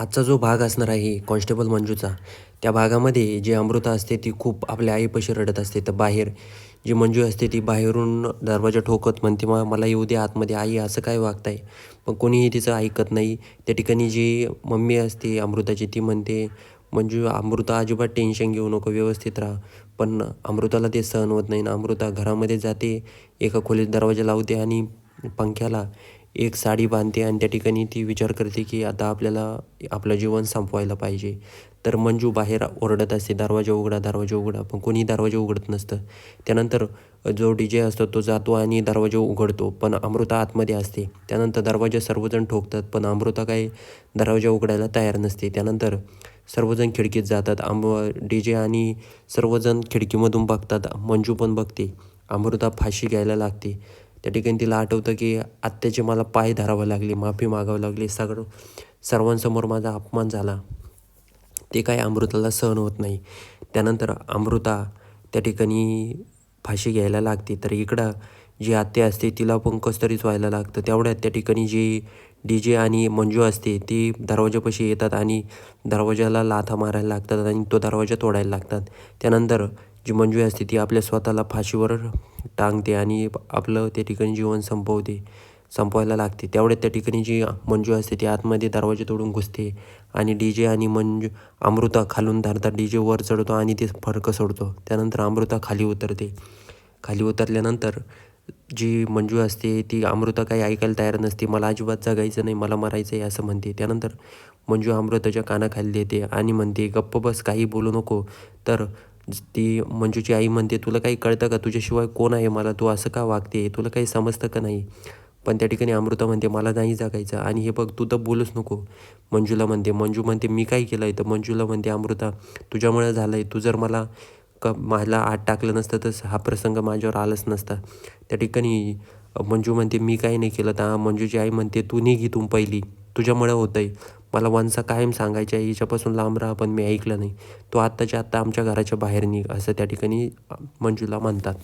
आजचा जो भाग असणार आहे कॉन्स्टेबल मंजूचा, त्या भागामध्ये जी अमृता असते ती खूप आपल्या आईपाशी रडत असते. तर बाहेर जी मंजू असते ती बाहेरून दरवाजा ठोकत म्हणते, मला येऊ दे आतमध्ये, आई असं काय वागताय?" पण कोणीही तिचं ऐकत नाही. त्या ठिकाणी जी मम्मी असते अमृताची ती म्हणते, "मंजू, अमृता अजिबात टेन्शन घेऊ नको, व्यवस्थित राहा." पण अमृताला ते सहन होत नाही ना. अमृता घरामध्ये जाते, एका खोलीत दरवाजा लावते आणि पंख्याला एक साडी बांधते आणि त्या ठिकाणी ती विचार करते की आता आपल्याला आपलं जीवन संपवायला पाहिजे. तर मंजू बाहेर ओरडत असते, "दरवाजा उघडा, दरवाजा उघडा." पण कोणी दरवाजा उघडत नसतं. त्यानंतर जो DJ असतो तो जातो आणि दरवाजा उघडतो, पण अमृता आतमध्ये असते. त्यानंतर दरवाजा सर्वजण ठोकतात, पण अमृता काही दरवाजा उघडायला तयार नसते. त्यानंतर सर्वजण खिडकीत जातात. DJ आणि सर्वजण खिडकीमधून बघतात. मंजू पण बघते. अमृता फाशी घ्यायला लागते. त्या ठिकाणी तिला आठवतं की आत्याचे मला पाय धरावे लागले, माफी मागावी लागली, सर्वांसमोर माझा अपमान झाला. ते काय अमृताला सहन होत नाही. त्यानंतर अमृता त्या ठिकाणी फाशी घ्यायला लागते. तर इकडं जी आत्या असते तिला पण कसं तरीच व्हायला लागतं. तेवढ्यात त्या ठिकाणी जी DJ आणि मंजू असते ती दरवाजापाशी येतात आणि दरवाजाला लाथा मारायला लागतात आणि तो दरवाजा तोडायला लागतात. त्यानंतर जी मंजू असते ती आपल्या स्वतःला फाशीवर टांगते आणि आपलं त्या ठिकाणी जीवन संपवायला लागते. तेवढ्यात त्या ठिकाणी जी मंजू असते ती आतमध्ये दरवाजा तोडून घुसते आणि DJ आणि अमृता खालून धरतात. DJ वर चढतो आणि ते फडकं सोडतो. त्यानंतर अमृता खाली उतरते. खाली उतरल्यानंतर जी मंजू असते ती अमृता काही ऐकायला तयार नसते. "मला अजिबात जगायचं नाही, मला मरायचं आहे," असं म्हणते. त्यानंतर मंजू अमृताच्या कानाखाली देते आणि म्हणते, "गप्प बस, काही बोलू नको." तर ती मंजूची आई म्हणते, "तुला काही कळतं का? तुझ्याशिवाय कोण आहे मला? तू असं का वागते? तुला काही समजतं का नाही?" पण त्या ठिकाणी अमृता म्हणते, "मला नाही जगायचं आणि हे बघ तू तर बोलूच नको." मंजूला म्हणते. मंजू म्हणते, "मी काय केलं आहे?" तर मंजूला म्हणते अमृता, "तुझ्यामुळे झालं आहे. तू जर मला आत टाकलं नसतं तर हा प्रसंग माझ्यावर आलाच नसता." त्या ठिकाणी मंजू म्हणते, "मी काही नाही केलं." तर मंजूची आई म्हणते, "तू निघ इथून पहिली. तुझ्यामुळे होतं आहे. मला वंसा कायम सांगायच्या आहे हिच्यापासून लांब राहा, पण मी ऐकलं नाही. तू आत्ताच्या आत्ता आमच्या घराच्या बाहेर निघ." असं त्या ठिकाणी मंजूला म्हणतात.